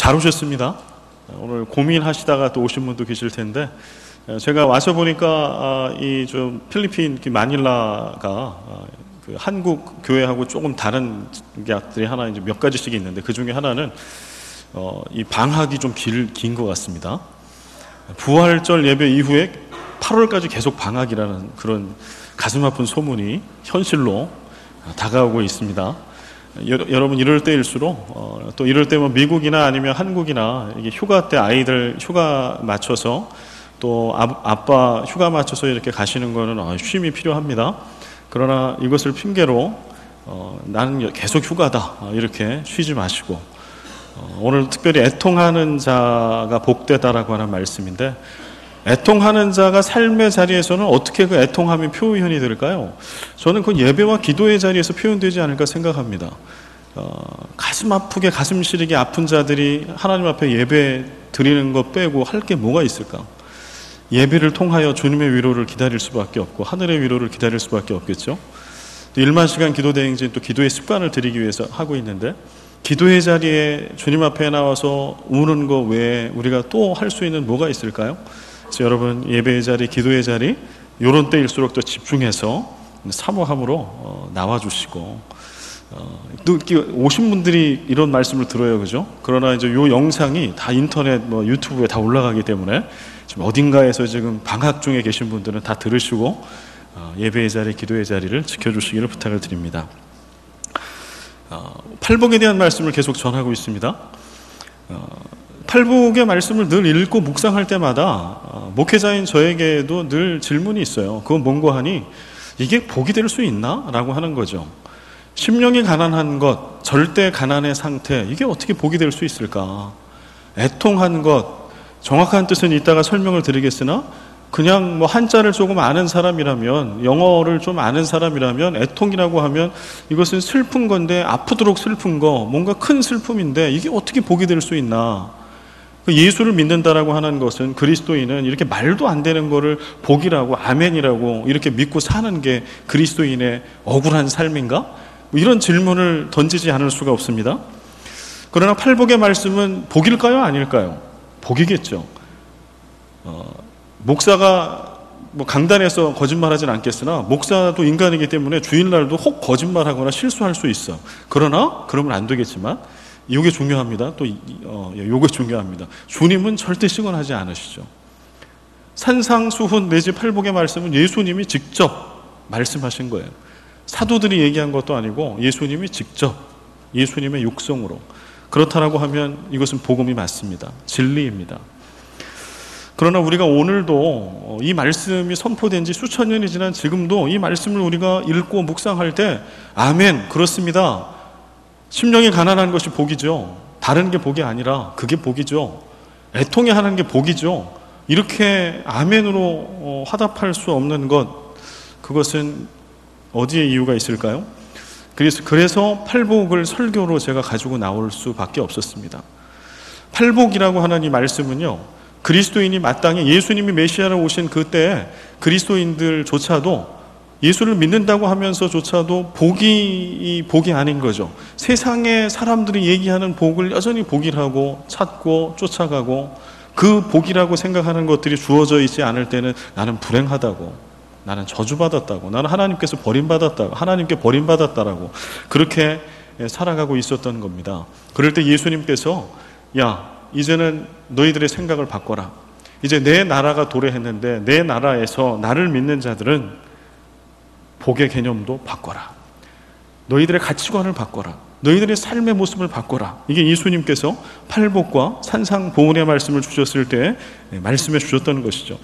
잘 오셨습니다. 오늘 고민하시다가 또 오신 분도 계실 텐데, 제가 와서 보니까 이 좀 필리핀 마닐라가 그 한국 교회하고 조금 다른 것들이 하나 이제 몇 가지씩 있는데, 그 중에 하나는 이 방학이 좀 긴 것 같습니다. 부활절 예배 이후에 8월까지 계속 방학이라는 그런 가슴 아픈 소문이 현실로 다가오고 있습니다. 여러분, 이럴 때일수록 또 이럴 때면 미국이나 아니면 한국이나 이게 휴가 때 아이들 휴가 맞춰서 또 아빠 휴가 맞춰서 이렇게 가시는 거는 쉼이 필요합니다. 그러나 이것을 핑계로 나는 계속 휴가다 이렇게 쉬지 마시고, 오늘 특별히 애통하는 자가 복되다라고 하는 말씀인데, 애통하는 자가 삶의 자리에서는 어떻게 그 애통함이 표현이 될까요? 저는 그 예배와 기도의 자리에서 표현되지 않을까 생각합니다. 가슴 아프게 가슴 시리게 아픈 자들이 하나님 앞에 예배 드리는 것 빼고 할 게 뭐가 있을까? 예배를 통하여 주님의 위로를 기다릴 수밖에 없고 하늘의 위로를 기다릴 수밖에 없겠죠. 1만 시간 기도 대행진, 또 기도의 습관을 들이기 위해서 하고 있는데, 기도의 자리에 주님 앞에 나와서 우는 것 외에 우리가 또 할 수 있는 뭐가 있을까요? 그래서 여러분, 예배의 자리, 기도의 자리, 이런 때일수록 더 집중해서 사모함으로 나와주시고, 또 오신 분들이 이런 말씀을 들어요, 그죠? 그러나 이제 이 영상이 다 인터넷, 유튜브에 다 올라가기 때문에 지금 어딘가에서 지금 방학 중에 계신 분들은 다 들으시고 예배의 자리, 기도의 자리를 지켜주시기를 부탁을 드립니다. 팔복에 대한 말씀을 계속 전하고 있습니다. 팔복의 말씀을 늘 읽고 묵상할 때마다 목회자인 저에게도 늘 질문이 있어요. 그건 뭔고 하니, 이게 복이 될 수 있나? 라고 하는 거죠. 심령이 가난한 것, 절대 가난의 상태, 이게 어떻게 복이 될 수 있을까? 애통한 것, 정확한 뜻은 이따가 설명을 드리겠으나, 그냥 한자를 조금 아는 사람이라면, 영어를 좀 아는 사람이라면, 애통이라고 하면 이것은 슬픈 건데, 아프도록 슬픈 거, 뭔가 큰 슬픔인데 이게 어떻게 복이 될 수 있나? 예수를 믿는다라고 하는 것은, 그리스도인은 이렇게 말도 안 되는 거를 복이라고, 아멘이라고 이렇게 믿고 사는 게 그리스도인의 억울한 삶인가? 이런 질문을 던지지 않을 수가 없습니다. 그러나 팔복의 말씀은 복일까요? 아닐까요? 복이겠죠. 목사가 강단에서 거짓말하진 않겠으나, 목사도 인간이기 때문에 주일날도 혹 거짓말하거나 실수할 수 있어. 그러나 그러면 안 되겠지만, 이게 중요합니다. 또 이게 중요합니다. 주님은 절대 시건하지 않으시죠. 산상수훈 내지 팔복의 말씀은 예수님이 직접 말씀하신 거예요. 사도들이 얘기한 것도 아니고 예수님이 직접, 예수님의 육성으로. 그렇다라고 하면 이것은 복음이 맞습니다. 진리입니다. 그러나 우리가 오늘도 이 말씀이 선포된 지 수천 년이 지난 지금도 이 말씀을 우리가 읽고 묵상할 때, 아멘, 그렇습니다. 심령이 가난한 것이 복이죠. 다른 게 복이 아니라 그게 복이죠. 애통해 하는 게 복이죠. 이렇게 아멘으로 화답할 수 없는 것, 그것은 어디에 이유가 있을까요? 그래서 팔복을 설교로 제가 가지고 나올 수밖에 없었습니다. 팔복이라고 하는 이 말씀은요, 그리스도인이 마땅히 예수님이 메시아로 오신 그때 그리스도인들조차도 예수를 믿는다고 하면서조차도 복이 아닌 거죠. 세상의 사람들이 얘기하는 복을 여전히 복이라고 찾고 쫓아가고, 그 복이라고 생각하는 것들이 주어져 있지 않을 때는 나는 불행하다고, 나는 저주받았다고, 나는 하나님께서 버림받았다고, 하나님께 버림받았다라고 그렇게 살아가고 있었던 겁니다. 그럴 때 예수님께서, 야, 이제는 너희들의 생각을 바꿔라. 이제 내 나라가 도래했는데 내 나라에서 나를 믿는 자들은 복의 개념도 바꿔라. 너희들의 가치관을 바꿔라. 너희들의 삶의 모습을 바꿔라. 이게 예수님께서 팔복과 산상보훈의 말씀을 주셨을 때 말씀해 주셨다는 것이죠.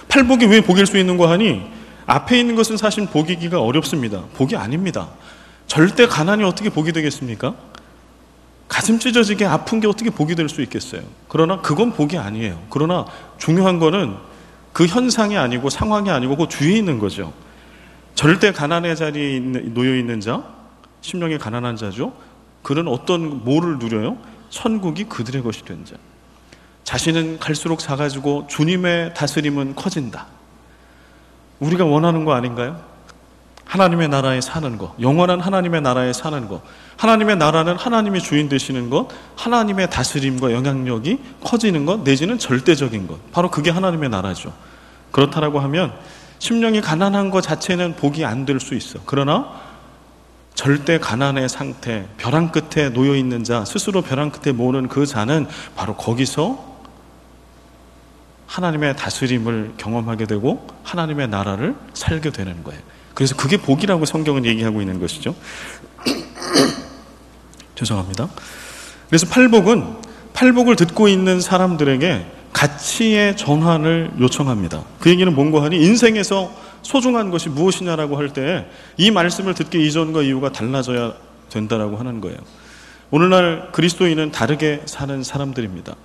팔복이 왜 복일 수 있는 거 하니, 앞에 있는 것은 사실 복이기가 어렵습니다. 복이 아닙니다. 절대 가난이 어떻게 복이 되겠습니까? 가슴 찢어지게 아픈 게 어떻게 복이 될 수 있겠어요? 그러나 그건 복이 아니에요. 그러나 중요한 거는 그 현상이 아니고 상황이 아니고 그 뒤에 있는 거죠. 절대 가난의 자리에 놓여 있는 자, 심령이 가난한 자죠. 그는 뭐를 누려요? 천국이 그들의 것이 된 자. 자신은 갈수록 작아지고 주님의 다스림은 커진다. 우리가 원하는 거 아닌가요? 하나님의 나라에 사는 것, 영원한 하나님의 나라에 사는 것, 하나님의 나라는 하나님이 주인 되시는 것, 하나님의 다스림과 영향력이 커지는 것, 내지는 절대적인 것, 바로 그게 하나님의 나라죠. 그렇다라고 하면 심령이 가난한 것 자체는 복이 안 될 수 있어. 그러나 절대 가난의 상태, 벼랑 끝에 놓여 있는 자, 스스로 벼랑 끝에 모는 그 자는 바로 거기서 하나님의 다스림을 경험하게 되고 하나님의 나라를 살게 되는 거예요. 그래서 그게 복이라고 성경은 얘기하고 있는 것이죠. 죄송합니다. 그래서 팔복을 듣고 있는 사람들에게 가치의 전환을 요청합니다. 그 얘기는 뭔가 하니 인생에서 소중한 것이 무엇이냐라고 할 때 이 말씀을 듣기 이전과 이후가 달라져야 된다라고 하는 거예요. 오늘날 그리스도인은 다르게 사는 사람들입니다.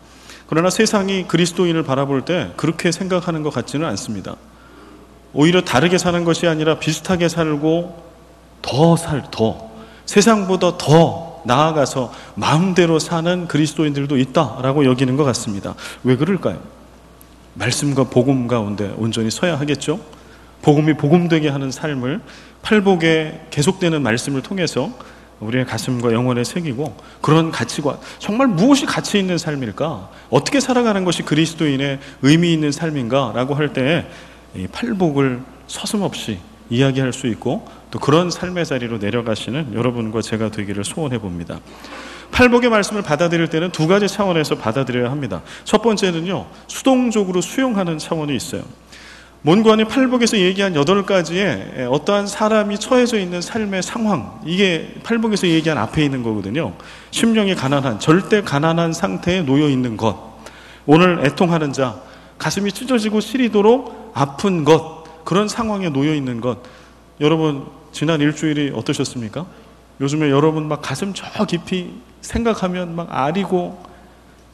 그러나 세상이 그리스도인을 바라볼 때 그렇게 생각하는 것 같지는 않습니다. 오히려 다르게 사는 것이 아니라 비슷하게 살고 더 세상보다 더 나아가서 마음대로 사는 그리스도인들도 있다라고 여기는 것 같습니다. 왜 그럴까요? 말씀과 복음 가운데 온전히 서야 하겠죠. 복음이 복음되게 하는 삶을 팔복에 계속되는 말씀을 통해서 우리의 가슴과 영혼에 새기고, 그런 가치관, 정말 무엇이 가치 있는 삶일까? 어떻게 살아가는 것이 그리스도인의 의미 있는 삶인가? 라고 할 때 이 팔복을 서슴없이 이야기할 수 있고, 또 그런 삶의 자리로 내려가시는 여러분과 제가 되기를 소원해 봅니다. 팔복의 말씀을 받아들일 때는 두 가지 차원에서 받아들여야 합니다. 첫 번째는요, 수동적으로 수용하는 차원이 있어요. 몬관이 팔복에서 얘기한 8가지의 어떠한 사람이 처해져 있는 삶의 상황, 이게 팔복에서 얘기한 앞에 있는 거거든요. 심령이 가난한, 절대 가난한 상태에 놓여 있는 것, 오늘 애통하는 자, 가슴이 찢어지고 시리도록 아픈 것, 그런 상황에 놓여 있는 것. 여러분 지난 일주일이 어떠셨습니까? 요즘에 여러분 막 가슴 저 깊이 생각하면 막 아리고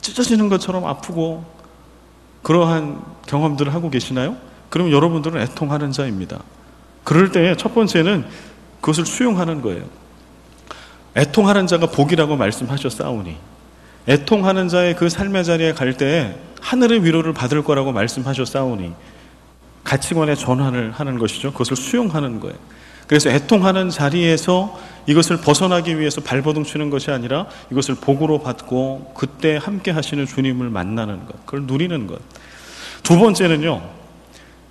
찢어지는 것처럼 아프고 그러한 경험들을 하고 계시나요? 그럼 여러분들은 애통하는 자입니다. 그럴 때 첫 번째는 그것을 수용하는 거예요. 애통하는 자가 복이라고 말씀하셨사오니, 애통하는 자의 그 삶의 자리에 갈 때 하늘의 위로를 받을 거라고 말씀하셨사오니, 가치관의 전환을 하는 것이죠. 그것을 수용하는 거예요. 그래서 애통하는 자리에서 이것을 벗어나기 위해서 발버둥 치는 것이 아니라 이것을 복으로 받고 그때 함께 하시는 주님을 만나는 것, 그걸 누리는 것. 두 번째는요,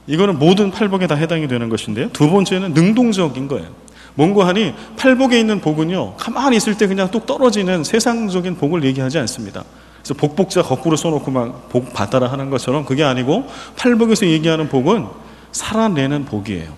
이거는 모든 팔복에 다 해당이 되는 것인데요, 두 번째는 능동적인 거예요. 뭔고 하니 팔복에 있는 복은요, 가만히 있을 때 그냥 뚝 떨어지는 세상적인 복을 얘기하지 않습니다. 그래서 복복자 거꾸로 써놓고 막 복 받아라 하는 것처럼 그게 아니고, 팔복에서 얘기하는 복은 살아내는 복이에요.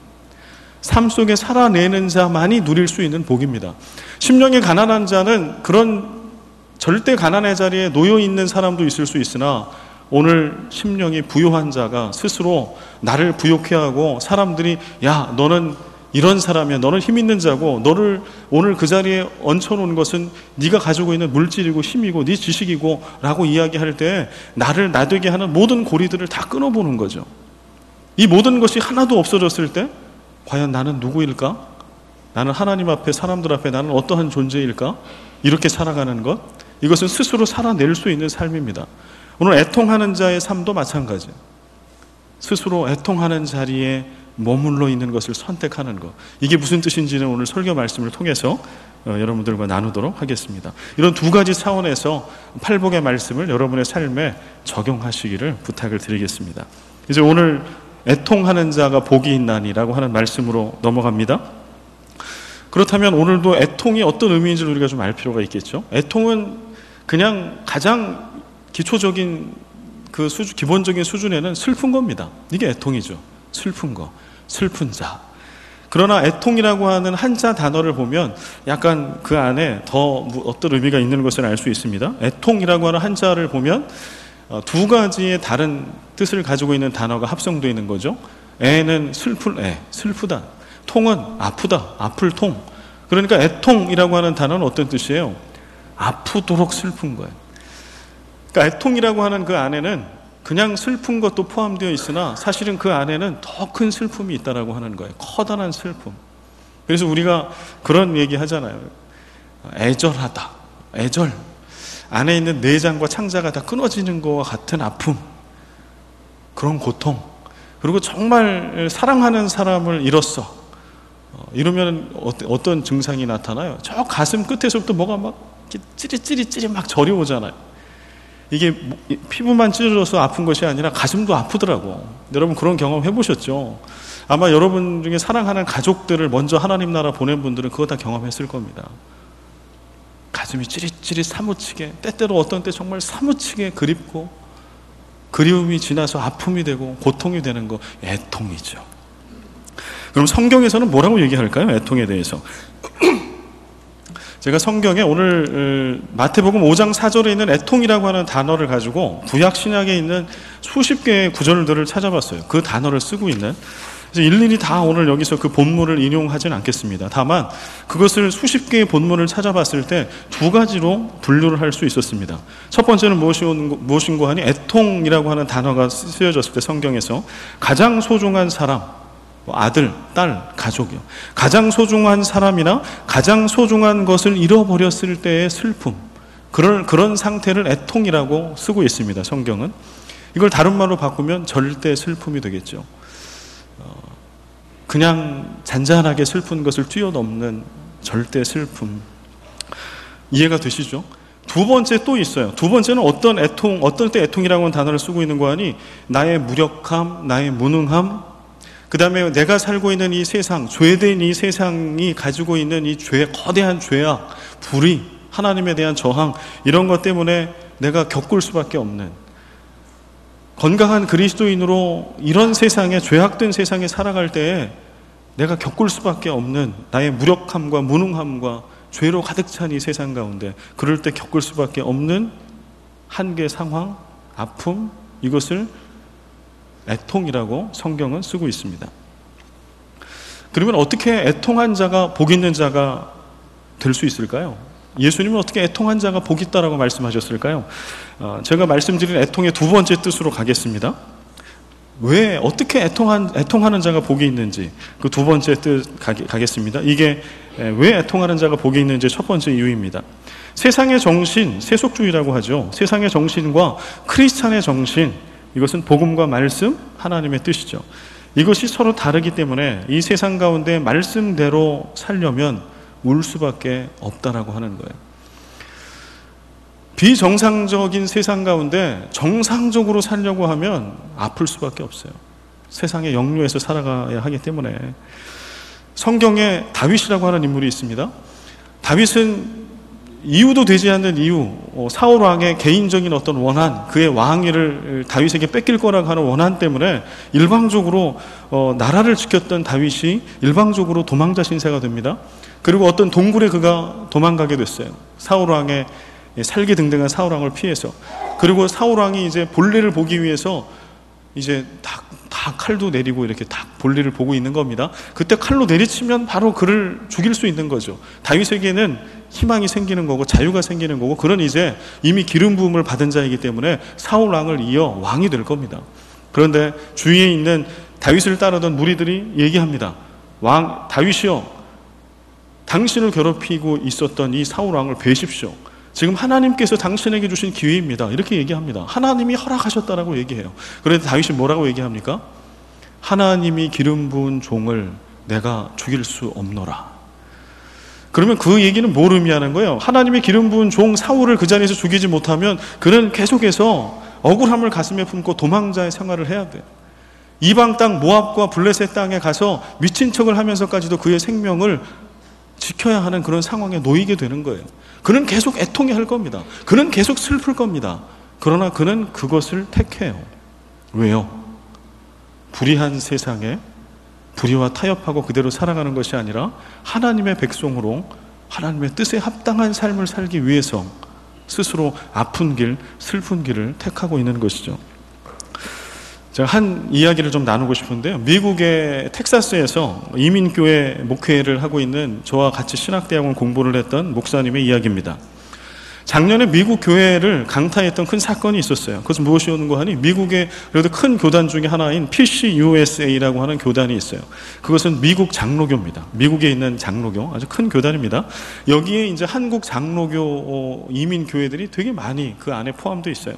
삶 속에 살아내는 자만이 누릴 수 있는 복입니다. 심령이 가난한 자는 그런 절대 가난의 자리에 놓여 있는 사람도 있을 수 있으나, 오늘 심령이 부유한 자가 스스로 나를 부욕해 하고 사람들이 야 너는 이런 사람이야, 너는 힘 있는 자고, 너를 오늘 그 자리에 얹혀놓은 것은 네가 가지고 있는 물질이고 힘이고 네 지식이고 라고 이야기할 때 나를 나되게 하는 모든 고리들을 다 끊어보는 거죠. 이 모든 것이 하나도 없어졌을 때 과연 나는 누구일까? 나는 하나님 앞에, 사람들 앞에 나는 어떠한 존재일까? 이렇게 살아가는 것, 이것은 스스로 살아낼 수 있는 삶입니다. 오늘 애통하는 자의 삶도 마찬가지예요. 스스로 애통하는 자리에 머물러 있는 것을 선택하는 것, 이게 무슨 뜻인지는 오늘 설교 말씀을 통해서 여러분들과 나누도록 하겠습니다. 이런 두 가지 차원에서 팔복의 말씀을 여러분의 삶에 적용하시기를 부탁을 드리겠습니다. 이제 오늘 애통하는 자가 복이 있나니라고 하는 말씀으로 넘어갑니다. 그렇다면 오늘도 애통이 어떤 의미인지를 우리가 좀 알 필요가 있겠죠. 애통은 그냥 가장 기초적인 그 기본적인 수준에는 슬픈 겁니다. 이게 애통이죠. 슬픈 거, 슬픈 자. 그러나 애통이라고 하는 한자 단어를 보면 약간 그 안에 더 어떤 의미가 있는 것을 알 수 있습니다. 애통이라고 하는 한자를 보면 두 가지의 다른 뜻을 가지고 있는 단어가 합성되어 있는 거죠. 애는 슬플 애, 슬프다. 통은 아프다, 아플 통. 그러니까 애통이라고 하는 단어는 어떤 뜻이에요? 아프도록 슬픈 거예요. 그러니까 애통이라고 하는 그 안에는 그냥 슬픈 것도 포함되어 있으나 사실은 그 안에는 더 큰 슬픔이 있다라고 하는 거예요. 커다란 슬픔. 그래서 우리가 그런 얘기 하잖아요. 애절하다. 애절. 안에 있는 내장과 창자가 다 끊어지는 것과 같은 아픔. 그런 고통. 그리고 정말 사랑하는 사람을 잃었어. 이러면 어떤 증상이 나타나요? 저 가슴 끝에서부터 뭐가 막 찌릿찌릿 막 저려오잖아요. 이게 피부만 찢어져서 아픈 것이 아니라 가슴도 아프더라고. 여러분 그런 경험 해보셨죠? 아마 여러분 중에 사랑하는 가족들을 먼저 하나님 나라 보낸 분들은 그거 다 경험했을 겁니다. 가슴이 찌릿찌릿 사무치게, 때때로 어떤 때 정말 사무치게 그립고, 그리움이 지나서 아픔이 되고 고통이 되는 거, 애통이죠. 그럼 성경에서는 뭐라고 얘기할까요? 애통에 대해서. 제가 성경에 오늘 마태복음 5장 4절에 있는 애통이라고 하는 단어를 가지고 구약 신약에 있는 수십 개의 구절들을 찾아봤어요. 그 단어를 쓰고 있는. 그래서 일일이 다 오늘 여기서 그 본문을 인용하진 않겠습니다. 다만 그것을 수십 개의 본문을 찾아봤을 때 두 가지로 분류를 할 수 있었습니다. 첫 번째는 무엇인고 하니 애통이라고 하는 단어가 쓰여졌을 때 성경에서 가장 소중한 사람, 아들, 딸, 가족이요. 가장 소중한 사람이나 가장 소중한 것을 잃어버렸을 때의 슬픔, 그런 상태를 애통이라고 쓰고 있습니다. 성경은. 이걸 다른 말로 바꾸면 절대 슬픔이 되겠죠. 그냥 잔잔하게 슬픈 것을 뛰어넘는 절대 슬픔. 이해가 되시죠? 두 번째 또 있어요. 두 번째는 어떤 때 애통이라고 하는 단어를 쓰고 있는 거 아니, 나의 무력함, 나의 무능함, 그 다음에 내가 살고 있는 이 세상, 죄된 이 세상이 가지고 있는 이 거대한 죄악, 불의, 하나님에 대한 저항, 이런 것 때문에 내가 겪을 수밖에 없는, 건강한 그리스도인으로 이런 세상에, 죄악된 세상에 살아갈 때에 내가 겪을 수밖에 없는 나의 무력함과 무능함과 죄로 가득 찬 이 세상 가운데 그럴 때 겪을 수밖에 없는 한계 상황, 아픔, 이것을 애통이라고 성경은 쓰고 있습니다. 그러면 어떻게 애통한 자가 복 있는 자가 될 수 있을까요? 예수님은 어떻게 애통한 자가 복 있다라고 말씀하셨을까요? 제가 말씀드린 애통의 두 번째 뜻으로 가겠습니다. 왜 어떻게 애통하는 자가 복이 있는지 그 두 번째 뜻 가겠습니다. 이게 왜 애통하는 자가 복이 있는지 첫 번째 이유입니다. 세상의 정신, 세속주의라고 하죠. 세상의 정신과 크리스찬의 정신, 이것은 복음과 말씀, 하나님의 뜻이죠. 이것이 서로 다르기 때문에 이 세상 가운데 말씀대로 살려면 울 수밖에 없다라고 하는 거예요. 비정상적인 세상 가운데 정상적으로 살려고 하면 아플 수밖에 없어요. 세상의 역류에서 살아가야 하기 때문에. 성경에 다윗이라고 하는 인물이 있습니다. 다윗은 이유도 되지 않는 이유, 사울 왕의 개인적인 어떤 원한, 그의 왕위를 다윗에게 뺏길 거라고 하는 원한 때문에 일방적으로 나라를 지켰던 다윗이 일방적으로 도망자 신세가 됩니다. 그리고 어떤 동굴에 그가 도망가게 됐어요. 사울 왕의 살기 등등한 사울 왕을 피해서. 그리고 사울 왕이 이제 볼일을 보기 위해서 이제 다 칼도 내리고 이렇게 다 볼일을 보고 있는 겁니다. 그때 칼로 내리치면 바로 그를 죽일 수 있는 거죠. 다윗에게는 희망이 생기는 거고 자유가 생기는 거고, 그런 이제 이미 기름 부음을 받은 자이기 때문에 사울 왕을 이어 왕이 될 겁니다. 그런데 주위에 있는 다윗을 따르던 무리들이 얘기합니다. 왕 다윗이여, 당신을 괴롭히고 있었던 이 사울 왕을 베십시오. 지금 하나님께서 당신에게 주신 기회입니다. 이렇게 얘기합니다. 하나님이 허락하셨다라고 얘기해요. 그런데 다윗이 뭐라고 얘기합니까? 하나님이 기름 부은 종을 내가 죽일 수 없노라. 그러면 그 얘기는 뭘 의미하는 거예요? 하나님이 기름 부은 종 사울을 그 자리에서 죽이지 못하면 그는 계속해서 억울함을 가슴에 품고 도망자의 생활을 해야 돼요. 이방 땅 모압과 블레셋 땅에 가서 미친 척을 하면서까지도 그의 생명을 지켜야 하는 그런 상황에 놓이게 되는 거예요. 그는 계속 애통해 할 겁니다. 그는 계속 슬플 겁니다. 그러나 그는 그것을 택해요. 왜요? 불의한 세상에 불의와 타협하고 그대로 살아가는 것이 아니라 하나님의 백성으로 하나님의 뜻에 합당한 삶을 살기 위해서 스스로 아픈 길, 슬픈 길을 택하고 있는 것이죠. 제가 한 이야기를 좀 나누고 싶은데요. 미국의 텍사스에서 이민교회 목회를 하고 있는 저와 같이 신학대학원 공부를 했던 목사님의 이야기입니다. 작년에 미국 교회를 강타했던 큰 사건이 있었어요. 그것은 무엇이었는가 하니, 미국의 그래도 큰 교단 중에 하나인 PCUSA라고 하는 교단이 있어요. 그것은 미국 장로교입니다. 미국에 있는 장로교, 아주 큰 교단입니다. 여기에 이제 한국 장로교 이민 교회들이 되게 많이 그 안에 포함되어 있어요.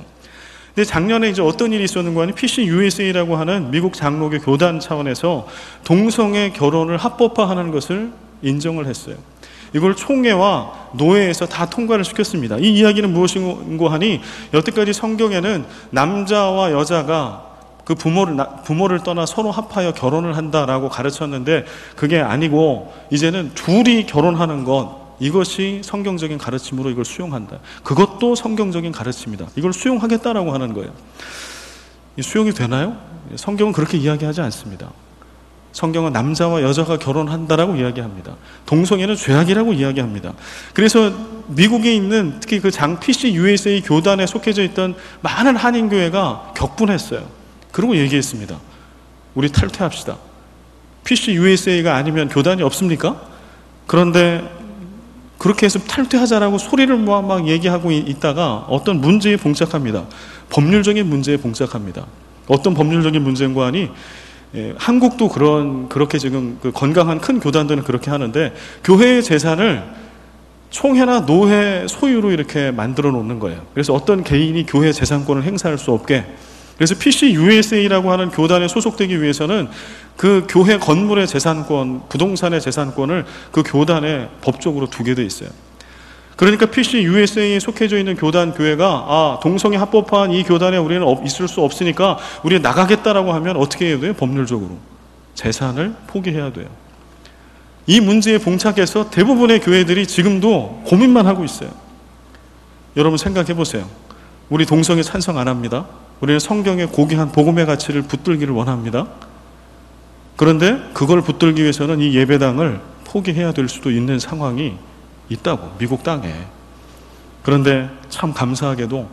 근데 작년에 이제 어떤 일이 있었는가 하니 PC USA라고 하는 미국 장로교 교단 차원에서 동성애 결혼을 합법화하는 것을 인정을 했어요. 이걸 총회와 노회에서 다 통과를 시켰습니다. 이 이야기는 무엇인가 하니 여태까지 성경에는 남자와 여자가 그 부모를 떠나 서로 합하여 결혼을 한다라고 가르쳤는데 그게 아니고 이제는 둘이 결혼하는 것, 이것이 성경적인 가르침으로 이걸 수용한다. 그것도 성경적인 가르침이다. 이걸 수용하겠다라고 하는 거예요. 수용이 되나요? 성경은 그렇게 이야기하지 않습니다. 성경은 남자와 여자가 결혼한다라고 이야기합니다. 동성애는 죄악이라고 이야기합니다. 그래서 미국에 있는 특히 그 PC USA 교단에 속해져 있던 많은 한인교회가 격분했어요. 그리고 얘기했습니다. 우리 탈퇴합시다. PC USA가 아니면 교단이 없습니까? 그런데 그렇게 해서 탈퇴하자라고 소리를 모아 막 얘기하고 있다가 어떤 문제에 봉착합니다. 법률적인 문제에 봉착합니다. 어떤 법률적인 문제인가 하니 한국도 그렇게 지금 그 건강한 큰 교단들은 그렇게 하는데 교회의 재산을 총회나 노회 소유로 이렇게 만들어 놓는 거예요. 그래서 어떤 개인이 교회 재산권을 행사할 수 없게. 그래서 PC USA라고 하는 교단에 소속되기 위해서는 그 교회 건물의 재산권, 부동산의 재산권을 그 교단에 법적으로 두게 돼 있어요. 그러니까 PC USA에 속해져 있는 교단 교회가 동성애 합법화한 이 교단에 우리는 있을 수 없으니까 우리 나가겠다라고 하면 어떻게 해야 돼요? 법률적으로 재산을 포기해야 돼요. 이 문제에 봉착해서 대부분의 교회들이 지금도 고민만 하고 있어요. 여러분 생각해 보세요. 우리 동성애 찬성 안 합니다. 우리는 성경의 고귀한 복음의 가치를 붙들기를 원합니다. 그런데 그걸 붙들기 위해서는 이 예배당을 포기해야 될 수도 있는 상황이 있다고, 미국 땅에. 그런데 참 감사하게도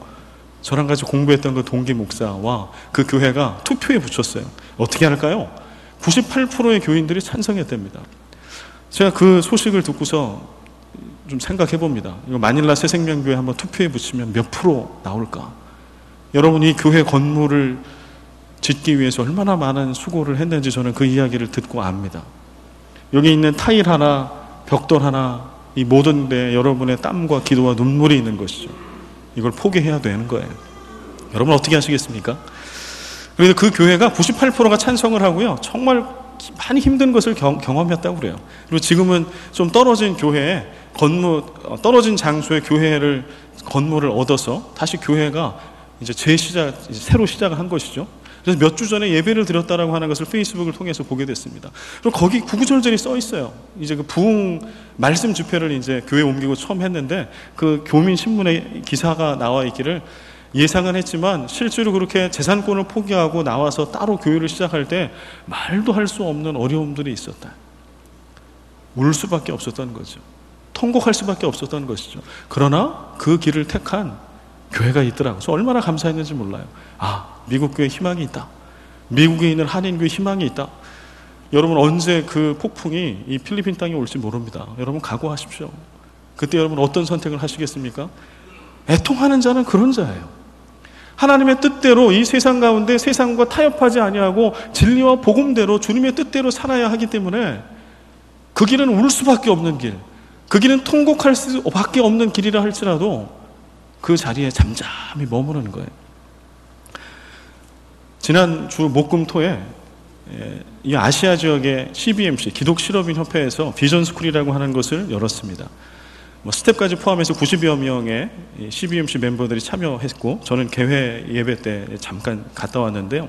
저랑 같이 공부했던 그 동기 목사와 그 교회가 투표에 붙였어요. 어떻게 할까요? 98%의 교인들이 찬성했답니다. 제가 그 소식을 듣고서 좀 생각해 봅니다. 이거 마닐라 새생명교회 한번 투표에 붙이면 몇 프로 나올까? 여러분, 이 교회 건물을 짓기 위해서 얼마나 많은 수고를 했는지 저는 그 이야기를 듣고 압니다. 여기 있는 타일 하나, 벽돌 하나, 이 모든 데 여러분의 땀과 기도와 눈물이 있는 것이죠. 이걸 포기해야 되는 거예요. 여러분 어떻게 하시겠습니까? 그래서 그 교회가 98%가 찬성을 하고요. 정말 많이 힘든 것을 경험했다고 그래요. 그리고 지금은 좀 떨어진 교회에 떨어진 장소에 건물을 얻어서 다시 교회가 이제 새로 시작을 한 것이죠. 그래서 몇 주 전에 예배를 드렸다라고 하는 것을 페이스북을 통해서 보게 됐습니다. 그리고 거기 구구절절히 써 있어요. 이제 그 부흥 말씀 집회를 이제 교회 옮기고 처음 했는데 그 교민 신문에 기사가 나와 있기를 예상은 했지만 실제로 그렇게 재산권을 포기하고 나와서 따로 교회를 시작할 때 말도 할 수 없는 어려움들이 있었다. 울 수밖에 없었던 거죠. 통곡할 수밖에 없었던 것이죠. 그러나 그 길을 택한 교회가 있더라고요. 그래서 얼마나 감사했는지 몰라요. 미국 교회에 희망이 있다. 미국에 있는 한인교회에 희망이 있다. 여러분 언제 그 폭풍이 이 필리핀 땅에 올지 모릅니다. 여러분 각오하십시오. 그때 여러분 어떤 선택을 하시겠습니까? 애통하는 자는 그런 자예요. 하나님의 뜻대로 이 세상 가운데 세상과 타협하지 아니하고 진리와 복음대로 주님의 뜻대로 살아야 하기 때문에 그 길은 울 수밖에 없는 길, 그 길은 통곡할 수밖에 없는 길이라 할지라도 그 자리에 잠잠히 머무르는 거예요. 지난 주 목금토에 이 아시아 지역의 CBMC 기독실업인 협회에서 비전 스쿨이라고 하는 것을 열었습니다. 스텝까지 포함해서 90여 명의 CBMC 멤버들이 참여했고 저는 개회 예배 때 잠깐 갔다 왔는데요.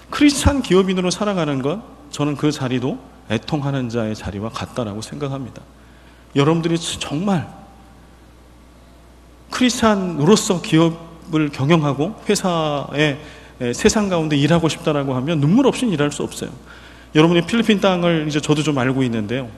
크리스찬 기업인으로 살아가는 것, 저는 그 자리도 애통하는 자의 자리와 같다라고 생각합니다. 여러분들이 정말 크리스찬으로서 기업을 경영하고 회사에 세상 가운데 일하고 싶다라고 하면 눈물 없이 일할 수 없어요. 여러분이 필리핀 땅을 이제 저도 좀 알고 있는데요.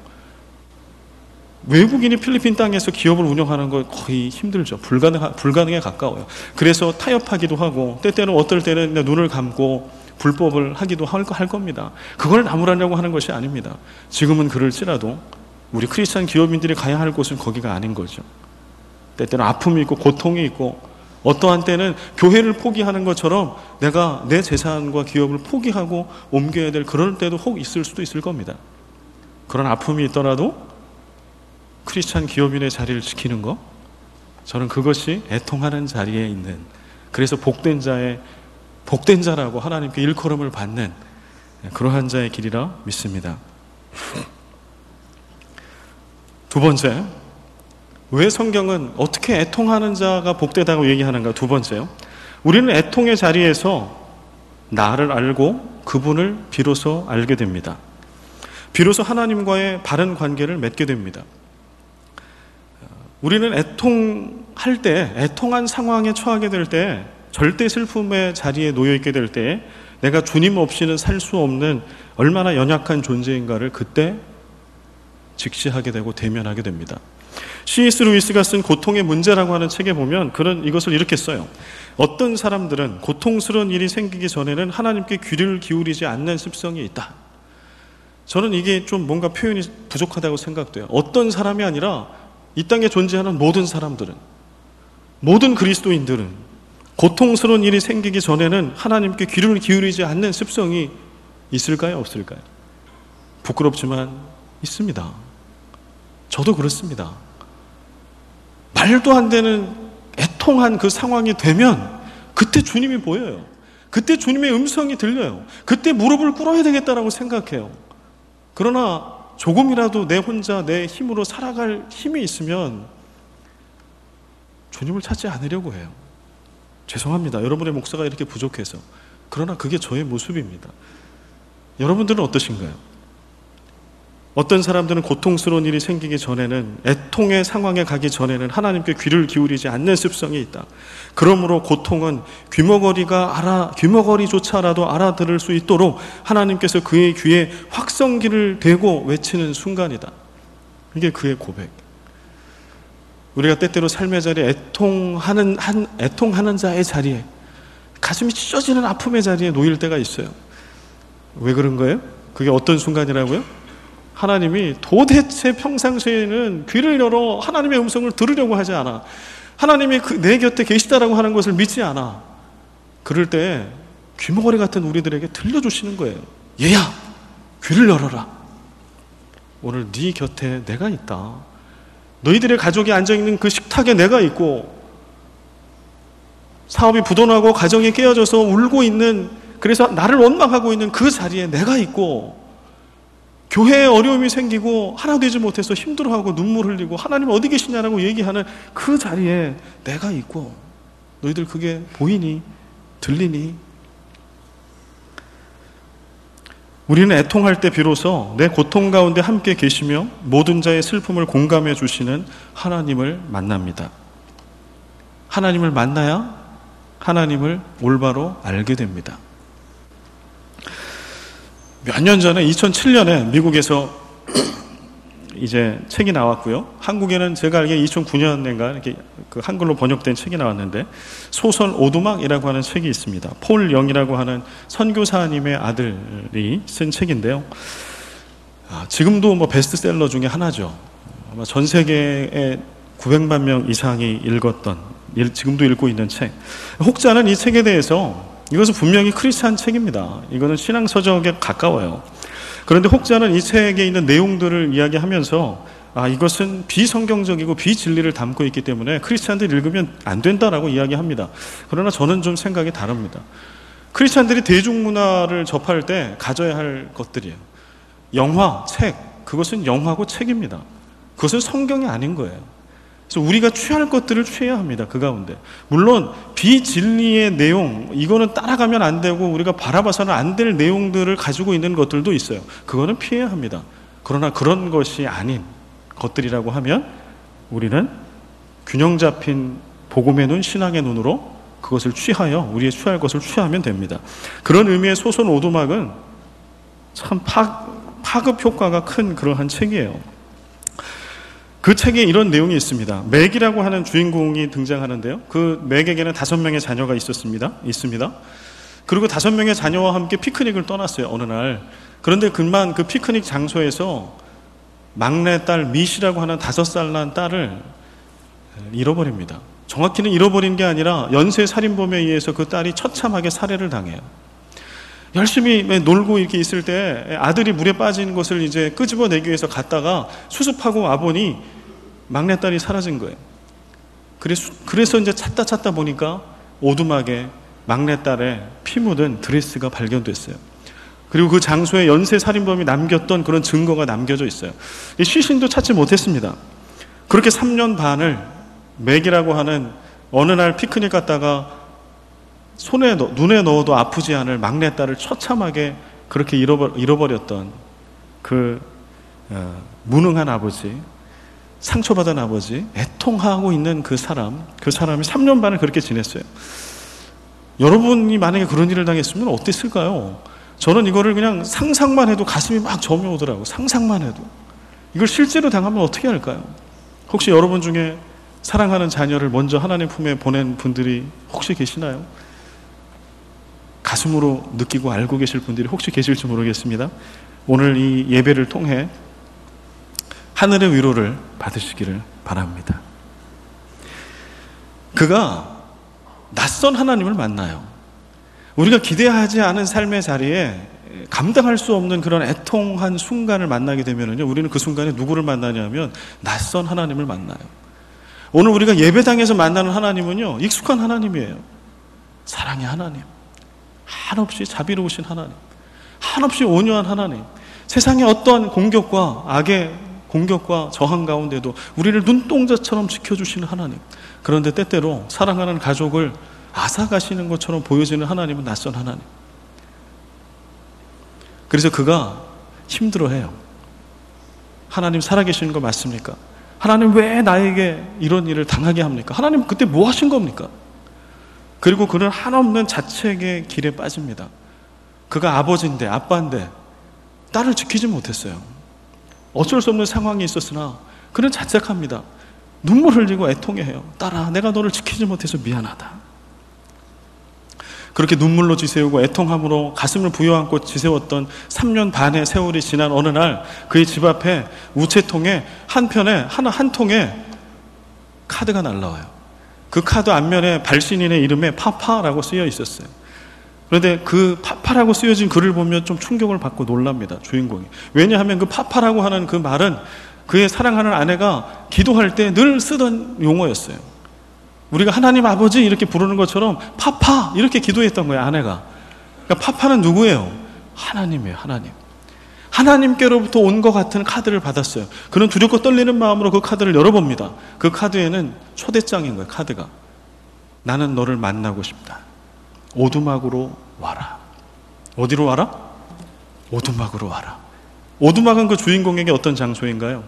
외국인이 필리핀 땅에서 기업을 운영하는 거 거의 힘들죠. 불가능에 가까워요. 그래서 타협하기도 하고 때때는 어떨 때는 눈을 감고 불법을 하기도 할 겁니다. 그걸 나무라려고 하는 것이 아닙니다. 지금은 그럴지라도 우리 크리스찬 기업인들이 가야 할 곳은 거기가 아닌 거죠. 때때는 아픔이 있고 고통이 있고 어떠한 때는 교회를 포기하는 것처럼 내가 내 재산과 기업을 포기하고 옮겨야 될 그럴 때도 혹 있을 수도 있을 겁니다. 그런 아픔이 있더라도 크리스찬 기업인의 자리를 지키는 것, 저는 그것이 애통하는 자리에 있는 그래서 복된 자라고 하나님께 일컬음을 받는 그러한 자의 길이라 믿습니다. 두 번째, 왜 성경은 어떻게 애통하는 자가 복되다고 얘기하는가? 두 번째요, 우리는 애통의 자리에서 나를 알고 그분을 비로소 알게 됩니다. 비로소 하나님과의 바른 관계를 맺게 됩니다. 우리는 애통할 때, 애통한 상황에 처하게 될 때, 절대 슬픔의 자리에 놓여있게 될 때 내가 주님 없이는 살 수 없는 얼마나 연약한 존재인가를 그때 직시하게 되고 대면하게 됩니다. C.S. 루이스가 쓴 고통의 문제라고 하는 책에 보면 이것을 이렇게 써요. 어떤 사람들은 고통스러운 일이 생기기 전에는 하나님께 귀를 기울이지 않는 습성이 있다. 저는 이게 좀 뭔가 표현이 부족하다고 생각돼요. 어떤 사람이 아니라 이 땅에 존재하는 모든 사람들은, 모든 그리스도인들은 고통스러운 일이 생기기 전에는 하나님께 귀를 기울이지 않는 습성이 있을까요? 없을까요? 부끄럽지만 있습니다. 저도 그렇습니다. 말도 안 되는 애통한 그 상황이 되면 그때 주님이 보여요. 그때 주님의 음성이 들려요. 그때 무릎을 꿇어야 되겠다라고 생각해요. 그러나 조금이라도 내 혼자 내 힘으로 살아갈 힘이 있으면 주님을 찾지 않으려고 해요. 죄송합니다. 여러분의 목사가 이렇게 부족해서. 그러나 그게 저의 모습입니다. 여러분들은 어떠신가요? 어떤 사람들은 고통스러운 일이 생기기 전에는, 애통의 상황에 가기 전에는 하나님께 귀를 기울이지 않는 습성이 있다. 그러므로 고통은 귀머거리조차라도 알아들을 수 있도록 하나님께서 그의 귀에 확성기를 대고 외치는 순간이다. 이게 그의 고백. 우리가 때때로 삶의 자리에 애통하는 자의 자리에, 가슴이 찢어지는 아픔의 자리에 놓일 때가 있어요. 왜 그런 거예요? 그게 어떤 순간이라고요? 하나님이 도대체 평상시에는 귀를 열어 하나님의 음성을 들으려고 하지 않아. 하나님이 내 곁에 계시다라고 하는 것을 믿지 않아. 그럴 때 귀머거리 같은 우리들에게 들려주시는 거예요. 얘야, 귀를 열어라. 오늘 네 곁에 내가 있다. 너희들의 가족이 앉아있는 그 식탁에 내가 있고, 사업이 부도나고 가정이 깨어져서 울고 있는, 그래서 나를 원망하고 있는 그 자리에 내가 있고, 교회에 어려움이 생기고 하나 되지 못해서 힘들어하고 눈물 흘리고 하나님 어디 계시냐라고 얘기하는 그 자리에 내가 있고, 너희들 그게 보이니? 들리니? 우리는 애통할 때 비로소 내 고통 가운데 함께 계시며 모든 자의 슬픔을 공감해 주시는 하나님을 만납니다. 하나님을 만나야 하나님을 올바로 알게 됩니다. 몇 년 전에 2007년에 미국에서 이제 책이 나왔고요. 한국에는 제가 알기에 2009년인가 이렇게 그 한글로 번역된 책이 나왔는데, 소설 오두막이라고 하는 책이 있습니다. 폴 영이라고 하는 선교사님의 아들이 쓴 책인데요. 지금도 뭐 베스트셀러 중에 하나죠. 아마 전 세계에 900만 명 이상이 읽었던, 지금도 읽고 있는 책. 혹자는 이 책에 대해서, 이것은 분명히 크리스찬 책입니다. 이거는 신앙서적에 가까워요. 그런데 혹자는 이 책에 있는 내용들을 이야기하면서 이것은 비성경적이고 비진리를 담고 있기 때문에 크리스찬들이 읽으면 안 된다라고 이야기합니다. 그러나 저는 좀 생각이 다릅니다. 크리스찬들이 대중문화를 접할 때 가져야 할 것들이에요. 영화, 책, 그것은 영화고 책입니다. 그것은 성경이 아닌 거예요. 그래서 우리가 취할 것들을 취해야 합니다. 그 가운데. 물론 비진리의 내용, 이거는 따라가면 안 되고 우리가 바라봐서는 안 될 내용들을 가지고 있는 것들도 있어요. 그거는 피해야 합니다. 그러나 그런 것이 아닌 것들이라고 하면 우리는 균형 잡힌 복음의 눈, 신앙의 눈으로 그것을 취하여 우리의 취할 것을 취하면 됩니다. 그런 의미의 소설 오두막은 참 파급 효과가 큰 그러한 책이에요. 그 책에 이런 내용이 있습니다. 맥이라고 하는 주인공이 등장하는데요. 그 맥에게는 5명의 자녀가 있습니다. 그리고 5명의 자녀와 함께 피크닉을 떠났어요. 어느 날. 그런데 그만 그 피크닉 장소에서 막내딸 미시라고 하는 5살 난 딸을 잃어버립니다. 정확히는 잃어버린 게 아니라 연쇄살인범에 의해서 그 딸이 처참하게 살해를 당해요. 열심히 놀고 이렇게 있을 때 아들이 물에 빠진 것을 이제 끄집어내기 위해서 갔다가 수습하고 와보니 막내딸이 사라진 거예요. 그래서 이제 찾다 보니까 오두막에 막내딸의 피 묻은 드레스가 발견됐어요. 그리고 그 장소에 연쇄 살인범이 남겼던 그런 증거가 남겨져 있어요. 이 시신도 찾지 못했습니다. 그렇게 3년 반을 맥이라고 하는 어느 날 피크닉 갔다가 눈에 넣어도 아프지 않을 막내딸을 처참하게 그렇게 잃어버렸던 그 무능한 아버지, 상처받은 아버지, 애통하고 있는 그 사람이 3년 반을 그렇게 지냈어요. 여러분이 만약에 그런 일을 당했으면 어땠을까요? 저는 이거를 그냥 상상만 해도 가슴이 막 저며오더라고요. 상상만 해도. 이걸 실제로 당하면 어떻게 할까요? 혹시 여러분 중에 사랑하는 자녀를 먼저 하나님 품에 보낸 분들이 혹시 계시나요? 가슴으로 느끼고 알고 계실 분들이 혹시 계실지 모르겠습니다. 오늘 이 예배를 통해 하늘의 위로를 받으시기를 바랍니다. 그가 낯선 하나님을 만나요. 우리가 기대하지 않은 삶의 자리에 감당할 수 없는 그런 애통한 순간을 만나게 되면요, 우리는 그 순간에 누구를 만나냐면 낯선 하나님을 만나요. 오늘 우리가 예배당에서 만나는 하나님은요, 익숙한 하나님이에요. 사랑의 하나님, 한없이 자비로우신 하나님, 한없이 온유한 하나님, 세상의 어떠한 공격과 악의 공격과 저항 가운데도 우리를 눈동자처럼 지켜주시는 하나님. 그런데 때때로 사랑하는 가족을 앗아가시는 것처럼 보여지는 하나님은 낯선 하나님. 그래서 그가 힘들어해요. 하나님 살아계시는 거 맞습니까? 하나님 왜 나에게 이런 일을 당하게 합니까? 하나님 그때 뭐 하신 겁니까? 그리고 그는 한없는 자책의 길에 빠집니다. 그가 아버지인데, 아빠인데 딸을 지키지 못했어요. 어쩔 수 없는 상황이 있었으나 그는 자책합니다. 눈물 흘리고 애통해요. 딸아, 내가 너를 지키지 못해서 미안하다. 그렇게 눈물로 지새우고 애통함으로 가슴을 부여안고 지새웠던 3년 반의 세월이 지난 어느 날 그의 집 앞에 우체통에 한 통에 카드가 날라와요. 그 카드 앞면에 발신인의 이름에 파파라고 쓰여 있었어요. 그런데 그 파파라고 쓰여진 글을 보면 좀 충격을 받고 놀랍니다, 주인공이. 왜냐하면 그 파파라고 하는 그 말은 그의 사랑하는 아내가 기도할 때 늘 쓰던 용어였어요. 우리가 하나님 아버지 이렇게 부르는 것처럼 파파 이렇게 기도했던 거예요, 아내가. 그러니까 파파는 누구예요? 하나님이에요, 하나님. 하나님께로부터 온 것 같은 카드를 받았어요. 그는 두렵고 떨리는 마음으로 그 카드를 열어봅니다. 그 카드에는 초대장인 거예요, 카드가. 나는 너를 만나고 싶다. 오두막으로 와라. 어디로 와라? 오두막으로 와라. 오두막은 그 주인공에게 어떤 장소인가요?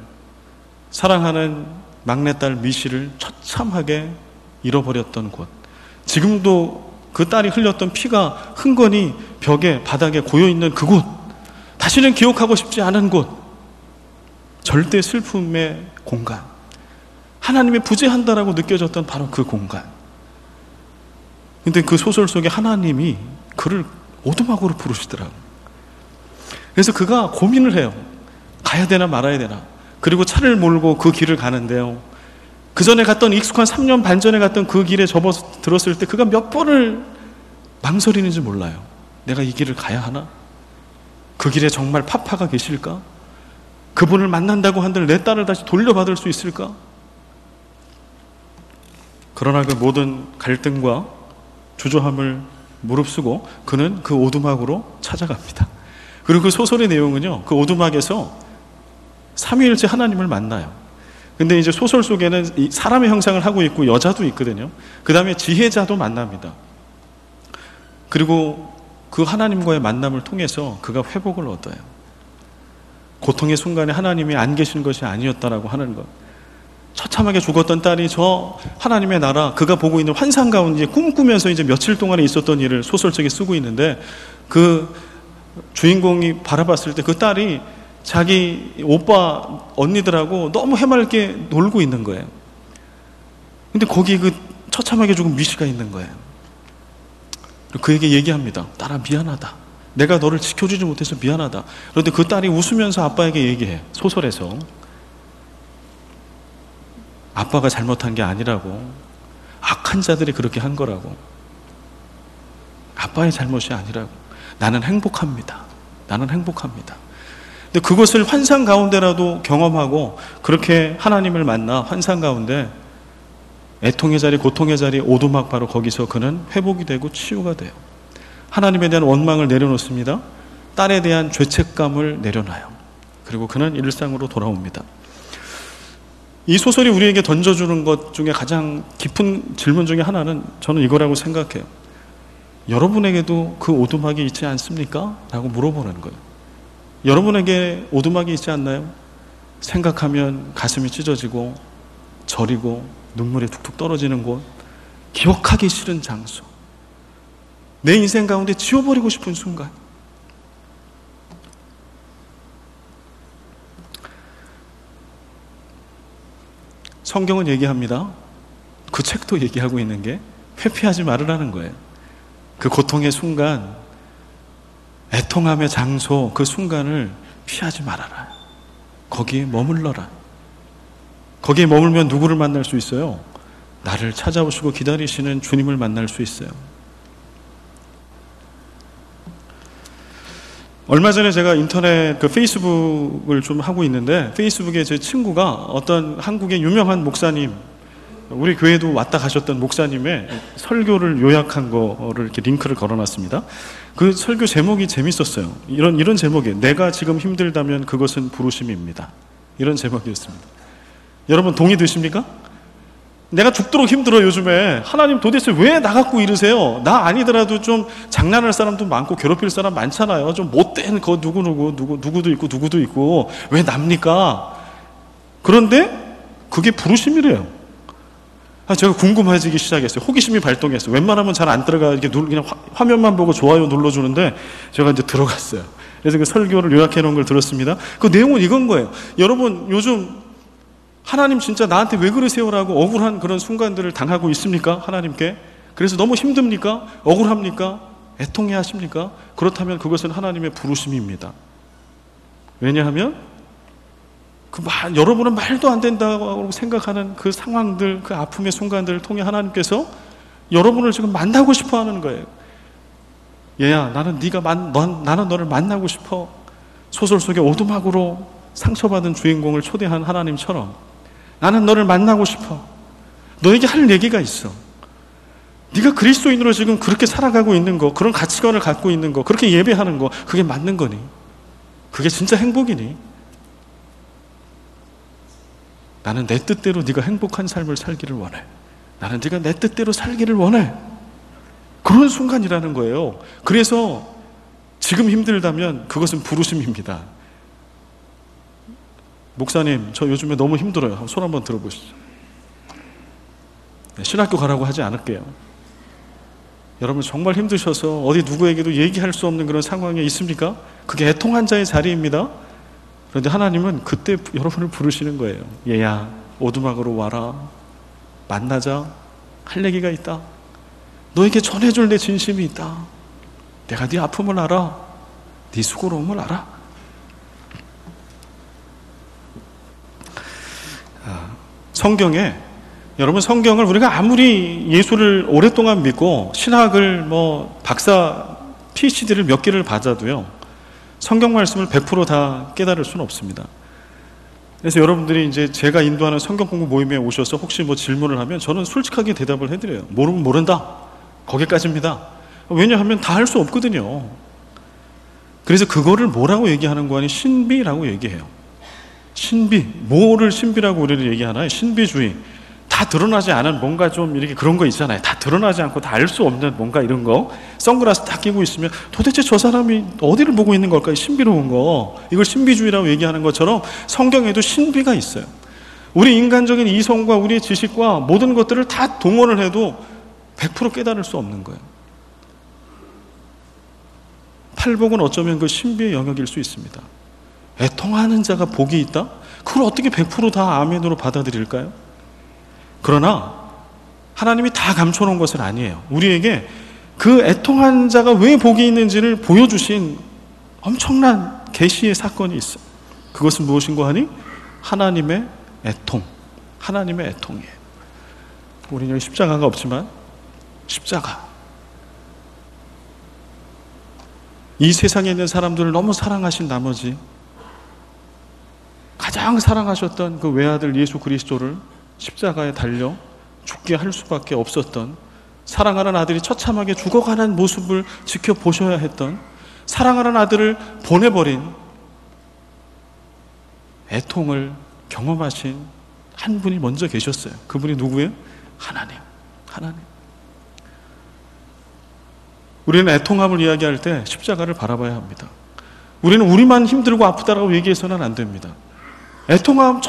사랑하는 막내딸 미시를 처참하게 잃어버렸던 곳. 지금도 그 딸이 흘렸던 피가 흥건히 벽에 바닥에 고여있는 그곳. 다시는 기억하고 싶지 않은 곳. 절대 슬픔의 공간. 하나님이 부재한다라고 느껴졌던 바로 그 공간. 근데 그 소설 속에 하나님이 그를 오두막으로 부르시더라고요. 그래서 그가 고민을 해요. 가야 되나 말아야 되나. 그리고 차를 몰고 그 길을 가는데요, 그 전에 갔던 익숙한 3년 반 전에 갔던 그 길에 접어들었을 때 그가 몇 번을 망설이는지 몰라요. 내가 이 길을 가야 하나? 그 길에 정말 파파가 계실까? 그분을 만난다고 한들 내 딸을 다시 돌려받을 수 있을까? 그러나 그 모든 갈등과 주저함을 무릅쓰고 그는 그 오두막으로 찾아갑니다. 그리고 그 소설의 내용은요, 그 오두막에서 삼위일체 하나님을 만나요. 근데 이제 소설 속에는 이 사람의 형상을 하고 있고 여자도 있거든요. 그 다음에 지혜자도 만납니다. 그리고 그 하나님과의 만남을 통해서 그가 회복을 얻어요. 고통의 순간에 하나님이 안 계신 것이 아니었다라고 하는 것. 처참하게 죽었던 딸이 저 하나님의 나라, 그가 보고 있는 환상 가운데 꿈꾸면서 이제 며칠 동안에 있었던 일을 소설책에 쓰고 있는데, 그 주인공이 바라봤을 때 그 딸이 자기 오빠 언니들하고 너무 해맑게 놀고 있는 거예요. 근데 거기 그 처참하게 죽은 미시가 있는 거예요. 그에게 얘기합니다. 딸아, 미안하다. 내가 너를 지켜주지 못해서 미안하다. 그런데 그 딸이 웃으면서 아빠에게 얘기해. 소설에서 아빠가 잘못한 게 아니라고, 악한 자들이 그렇게 한 거라고, 아빠의 잘못이 아니라고, 나는 행복합니다. 나는 행복합니다. 근데 그것을 환상 가운데라도 경험하고 그렇게 하나님을 만나 환상 가운데 애통의 자리, 고통의 자리, 오두막 바로 거기서 그는 회복이 되고 치유가 돼요. 하나님에 대한 원망을 내려놓습니다. 딸에 대한 죄책감을 내려놔요. 그리고 그는 일상으로 돌아옵니다. 이 소설이 우리에게 던져주는 것 중에 가장 깊은 질문 중에 하나는 저는 이거라고 생각해요. 여러분에게도 그 오두막이 있지 않습니까? 라고 물어보는 거예요. 여러분에게 오두막이 있지 않나요? 생각하면 가슴이 찢어지고 저리고 눈물이 툭툭 떨어지는 곳, 기억하기 싫은 장소, 내 인생 가운데 지워버리고 싶은 순간. 성경은 얘기합니다. 그 책도 얘기하고 있는 게 회피하지 말으라는 거예요. 그 고통의 순간, 애통함의 장소, 그 순간을 피하지 말아라. 거기에 머물러라. 거기에 머물면 누구를 만날 수 있어요? 나를 찾아오시고 기다리시는 주님을 만날 수 있어요. 얼마 전에 제가 인터넷 페이스북을 좀 하고 있는데, 페이스북에 제 친구가 어떤 한국의 유명한 목사님, 우리 교회도 왔다 가셨던 목사님의 설교를 요약한 거를 이렇게 링크를 걸어놨습니다. 그 설교 제목이 재밌었어요. 이런 제목이에요. 내가 지금 힘들다면 그것은 부르심입니다. 이런 제목이었습니다. 여러분 동의 되십니까? 내가 죽도록 힘들어 요즘에. 하나님 도대체 왜 나 갖고 이러세요? 나 아니더라도 좀 장난할 사람도 많고 괴롭힐 사람 많잖아요. 좀 못된 거 누구도 있고 왜 납니까? 그런데 그게 부르심이래요. 제가 궁금해지기 시작했어요. 호기심이 발동했어요. 웬만하면 잘 안 들어가, 이렇게 그냥 화면만 보고 좋아요 눌러주는데 제가 이제 들어갔어요. 그래서 그 설교를 요약해 놓은 걸 들었습니다. 그 내용은 이건 거예요. 여러분 요즘 하나님 진짜 나한테 왜 그러세요라고 억울한 그런 순간들을 당하고 있습니까? 하나님께. 그래서 너무 힘듭니까? 억울합니까? 애통해 하십니까? 그렇다면 그것은 하나님의 부르심입니다. 왜냐하면 여러분은 말도 안 된다고 생각하는 그 상황들, 그 아픔의 순간들을 통해 하나님께서 여러분을 지금 만나고 싶어 하는 거예요. 얘야, 나는 너를 만나고 싶어. 소설 속에 오두막으로 상처받은 주인공을 초대한 하나님처럼 나는 너를 만나고 싶어. 너에게 할 얘기가 있어. 네가 그리스도인으로 지금 그렇게 살아가고 있는 거, 그런 가치관을 갖고 있는 거, 그렇게 예배하는 거, 그게 맞는 거니? 그게 진짜 행복이니? 나는 내 뜻대로 네가 행복한 삶을 살기를 원해. 나는 네가 내 뜻대로 살기를 원해. 그런 순간이라는 거예요. 그래서 지금 힘들다면 그것은 부르심입니다. 목사님, 저 요즘에 너무 힘들어요. 손 한번 들어보시죠. 신학교 가라고 하지 않을게요. 여러분 정말 힘드셔서 어디 누구에게도 얘기할 수 없는 그런 상황에 있습니까? 그게 애통한 자의 자리입니다. 그런데 하나님은 그때 여러분을 부르시는 거예요. 얘야, 오두막으로 와라. 만나자. 할 얘기가 있다. 너에게 전해줄 내 진심이 있다. 내가 네 아픔을 알아. 네 수고로움을 알아. 여러분 성경을 우리가 아무리 예수를 오랫동안 믿고 신학을 박사 PhD를 몇 개를 받아도요, 성경 말씀을 100% 다 깨달을 수는 없습니다. 그래서 여러분들이 이제 제가 인도하는 성경 공부 모임에 오셔서 혹시 질문을 하면 저는 솔직하게 대답을 해드려요. 모르면 모른다. 거기까지입니다. 왜냐하면 다 할 수 없거든요. 그래서 그거를 뭐라고 얘기하는 거 아니? 신비라고 얘기해요. 신비. 뭐를 신비라고 우리를 얘기하나요? 신비주의. 다 드러나지 않은 뭔가 좀 이렇게 그런 거 있잖아요. 다 드러나지 않고 다 알 수 없는 뭔가 이런 거. 선글라스 딱 끼고 있으면 도대체 저 사람이 어디를 보고 있는 걸까요? 신비로운 거. 이걸 신비주의라고 얘기하는 것처럼 성경에도 신비가 있어요. 우리 인간적인 이성과 우리의 지식과 모든 것들을 다 동원을 해도 100% 깨달을 수 없는 거예요. 팔복은 어쩌면 그 신비의 영역일 수 있습니다. 애통하는 자가 복이 있다? 그걸 어떻게 100% 다 아멘으로 받아들일까요? 그러나 하나님이 다 감춰놓은 것은 아니에요. 우리에게 그 애통한 자가 왜 복이 있는지를 보여주신 엄청난 계시의 사건이 있어요. 그것은 무엇인고 하니? 하나님의 애통. 하나님의 애통이에요. 우리는 여기 십자가가 없지만 십자가. 이 세상에 있는 사람들을 너무 사랑하신 나머지 가장 사랑하셨던 그 외아들 예수 그리스도를 십자가에 달려 죽게 할 수밖에 없었던, 사랑하는 아들이 처참하게 죽어가는 모습을 지켜보셔야 했던, 사랑하는 아들을 보내버린 애통을 경험하신 한 분이 먼저 계셨어요. 그분이 누구예요? 하나님. 하나님. 우리는 애통함을 이야기할 때 십자가를 바라봐야 합니다. 우리는 우리만 힘들고 아프다라고 얘기해서는 안 됩니다. 애통함,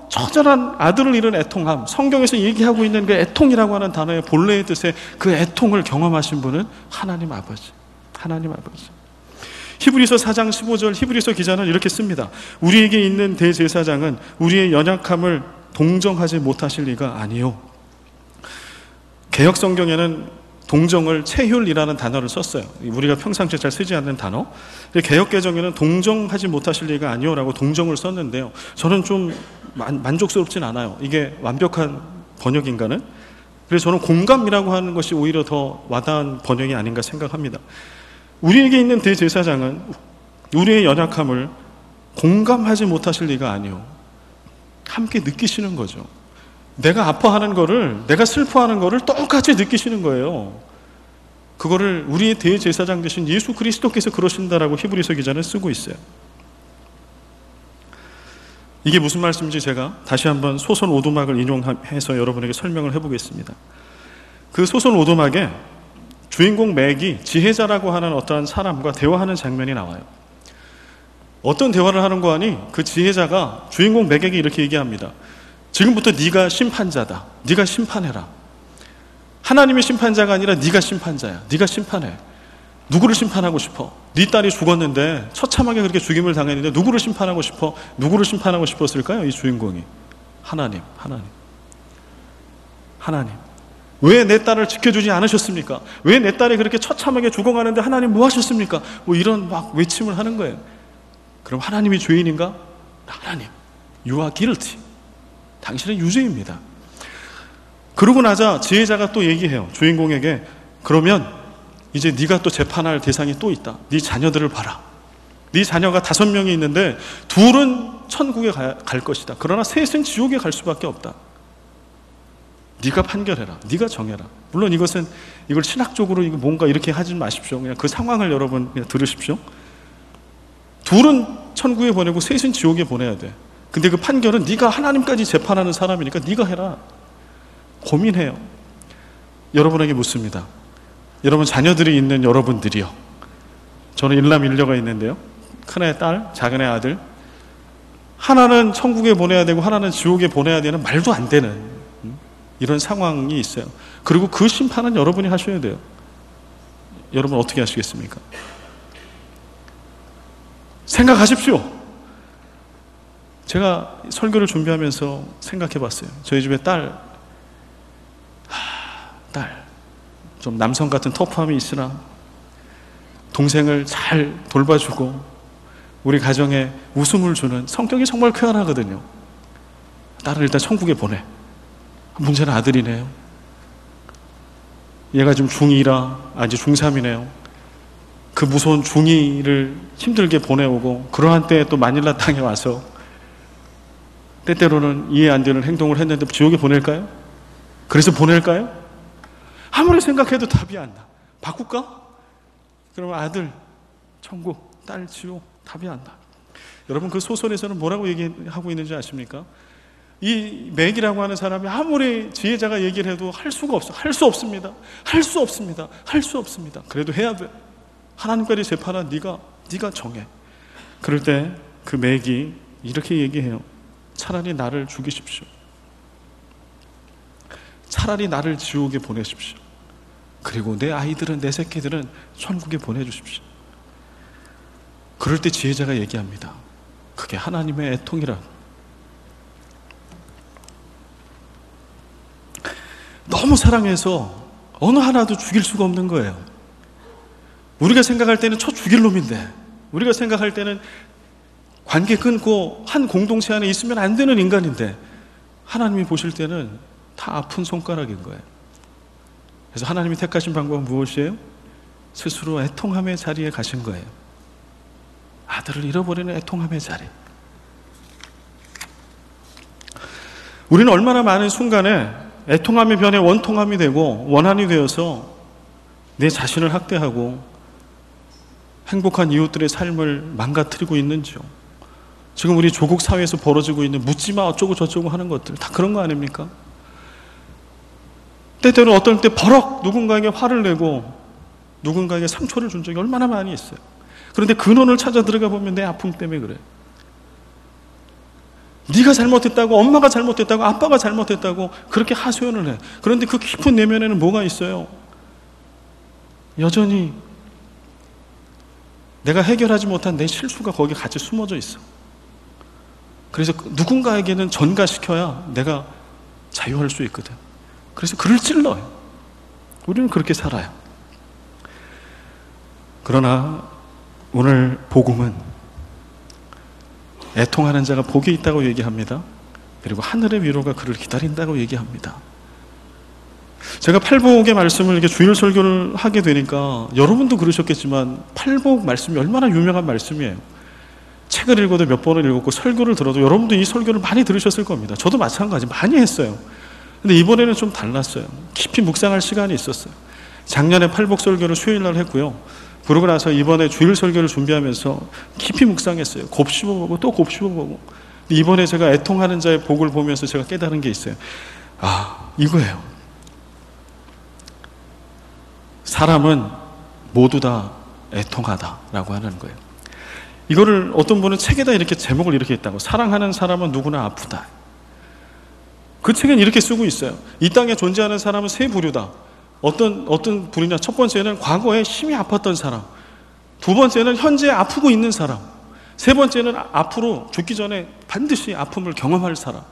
처절한 아들을 잃은 애통함, 성경에서 얘기하고 있는 그 애통이라고 하는 단어의 본래의 뜻의 그 애통을 경험하신 분은 하나님 아버지. 하나님 아버지. 히브리서 4장 15절 히브리서 기자는 이렇게 씁니다. 우리에게 있는 대제사장은 우리의 연약함을 동정하지 못하실 리가 아니요. 개역 성경에는 동정을 체휼이라는 단어를 썼어요. 우리가 평상시에 잘 쓰지 않는 단어. 개역 개정에는 동정하지 못하실 리가 아니오라고 동정을 썼는데요. 저는 좀 만족스럽진 않아요. 이게 완벽한 번역인가는? 그래서 저는 공감이라고 하는 것이 오히려 더 와닿은 번역이 아닌가 생각합니다. 우리에게 있는 대제사장은 우리의 연약함을 공감하지 못하실 리가 아니오. 함께 느끼시는 거죠. 내가 아파하는 거를, 내가 슬퍼하는 거를 똑같이 느끼시는 거예요. 그거를 우리의 대제사장 되신 예수 그리스도께서 그러신다라고 히브리서 기자는 쓰고 있어요. 이게 무슨 말씀인지 제가 다시 한번 소선 오두막을 인용해서 여러분에게 설명을 해보겠습니다. 그 소선 오두막에 주인공 맥이 지혜자라고 하는 어떠한 사람과 대화하는 장면이 나와요. 어떤 대화를 하는 거 하니 그 지혜자가 주인공 맥에게 이렇게 얘기합니다. 지금부터 네가 심판자다. 네가 심판해라. 하나님의 심판자가 아니라 네가 심판자야. 네가 심판해. 누구를 심판하고 싶어? 네 딸이 죽었는데 처참하게 그렇게 죽임을 당했는데 누구를 심판하고 싶어? 누구를 심판하고 싶었을까요? 이 주인공이. 하나님. 왜 내 딸을 지켜주지 않으셨습니까? 왜 내 딸이 그렇게 처참하게 죽어가는데 하나님 뭐 하셨습니까? 뭐 이런 막 외침을 하는 거예요. 그럼 하나님이 죄인인가? 하나님, you are guilty. 당신은 유죄입니다. 그러고 나자 지혜자가 또 얘기해요. 주인공에게, 그러면 이제 네가 또 재판할 대상이 또 있다. 네 자녀들을 봐라. 네 자녀가 5명이 있는데 둘은 천국에 갈 것이다. 그러나 셋은 지옥에 갈 수밖에 없다. 네가 판결해라. 네가 정해라. 물론 이걸 신학적으로 뭔가 이렇게 하지 마십시오. 그냥 그 상황을 여러분 그냥 들으십시오. 둘은 천국에 보내고 셋은 지옥에 보내야 돼. 근데 그 판결은 네가 하나님까지 재판하는 사람이니까 네가 해라. 고민해요. 여러분에게 묻습니다. 여러분 자녀들이 있는 여러분들이요. 저는 일남 일녀가 있는데요. 큰애 딸, 작은애 아들. 하나는 천국에 보내야 되고 하나는 지옥에 보내야 되는 말도 안 되는 이런 상황이 있어요. 그리고 그 심판은 여러분이 하셔야 돼요. 여러분 어떻게 하시겠습니까? 생각하십시오. 제가 설교를 준비하면서 생각해 봤어요. 저희 집에 딸, 좀 남성 같은 터프함이 있으나 동생을 잘 돌봐주고 우리 가정에 웃음을 주는 성격이 정말 쾌활하거든요. 딸을 일단 천국에 보내. 문제는 아들이네요. 얘가 지금 중2라 아직 중3이네요. 그 무서운 중2를 힘들게 보내오고 그러한 때에 또 마닐라 땅에 와서 때때로는 이해 안 되는 행동을 했는데 지옥에 보낼까요? 그래서 보낼까요? 아무리 생각해도 답이 안 나. 바꿀까? 그러면 아들 천국, 딸 지옥, 답이 안 나. 여러분 그 소설에서는 뭐라고 얘기하고 있는지 아십니까? 이 맥이라고 하는 사람이 아무리 지혜자가 얘기를 해도 할 수가 없어. 할 수 없습니다. 할 수 없습니다. 할 수 없습니다. 그래도 해야 돼. 하나님까지 재판한 네가 정해. 그럴 때 그 맥이 이렇게 얘기해요. 차라리 나를 죽이십시오. 차라리 나를 지옥에 보내십시오. 그리고 내 아이들은, 내 새끼들은 천국에 보내주십시오. 그럴 때 지혜자가 얘기합니다. 그게 하나님의 애통이라. 너무 사랑해서 어느 하나도 죽일 수가 없는 거예요. 우리가 생각할 때는 죽일 놈인데, 우리가 생각할 때는 관계 끊고 한 공동체 안에 있으면 안 되는 인간인데, 하나님이 보실 때는 다 아픈 손가락인 거예요. 그래서 하나님이 택하신 방법은 무엇이에요? 스스로 애통함의 자리에 가신 거예요. 아들을 잃어버리는 애통함의 자리. 우리는 얼마나 많은 순간에 애통함의 변에 원통함이 되고 원한이 되어서 내 자신을 학대하고 행복한 이웃들의 삶을 망가뜨리고 있는지요. 지금 우리 조국 사회에서 벌어지고 있는 묻지마 어쩌고 저쩌고 하는 것들 다 그런 거 아닙니까? 때때로 어떤 때 버럭 누군가에게 화를 내고 누군가에게 상처를 준 적이 얼마나 많이 있어요. 그런데 근원을 찾아 들어가 보면 내 아픔 때문에 그래. 네가 잘못했다고, 엄마가 잘못했다고, 아빠가 잘못했다고 그렇게 하소연을 해. 그런데 그 깊은 내면에는 뭐가 있어요? 여전히 내가 해결하지 못한 내 실수가 거기 같이 숨어져 있어. 그래서 누군가에게는 전가시켜야 내가 자유할 수 있거든. 그래서 그를 찔러요. 우리는 그렇게 살아요. 그러나 오늘 복음은 애통하는 자가 복이 있다고 얘기합니다. 그리고 하늘의 위로가 그를 기다린다고 얘기합니다. 제가 팔복의 말씀을 이렇게 주일 설교를 하게 되니까 여러분도 그러셨겠지만 팔복 말씀이 얼마나 유명한 말씀이에요. 책을 읽어도 몇 번을 읽었고 설교를 들어도 여러분도 이 설교를 많이 들으셨을 겁니다. 저도 마찬가지 많이 했어요. 근데 이번에는 좀 달랐어요. 깊이 묵상할 시간이 있었어요. 작년에 팔복 설교를 수요일 날 했고요. 그러고 나서 이번에 주일 설교를 준비하면서 깊이 묵상했어요. 곱씹어보고 또 곱씹어보고. 이번에 제가 애통하는 자의 복을 보면서 제가 깨달은 게 있어요. 아, 이거예요. 사람은 모두 다 애통하다라고 하는 거예요. 이거를 어떤 분은 책에다 이렇게 제목을 이렇게 했다고. 사랑하는 사람은 누구나 아프다. 그 책은 이렇게 쓰고 있어요. 이 땅에 존재하는 사람은 세 부류다. 어떤 부류냐? 첫 번째는 과거에 심히 아팠던 사람, 두 번째는 현재 아프고 있는 사람, 세 번째는 앞으로 죽기 전에 반드시 아픔을 경험할 사람.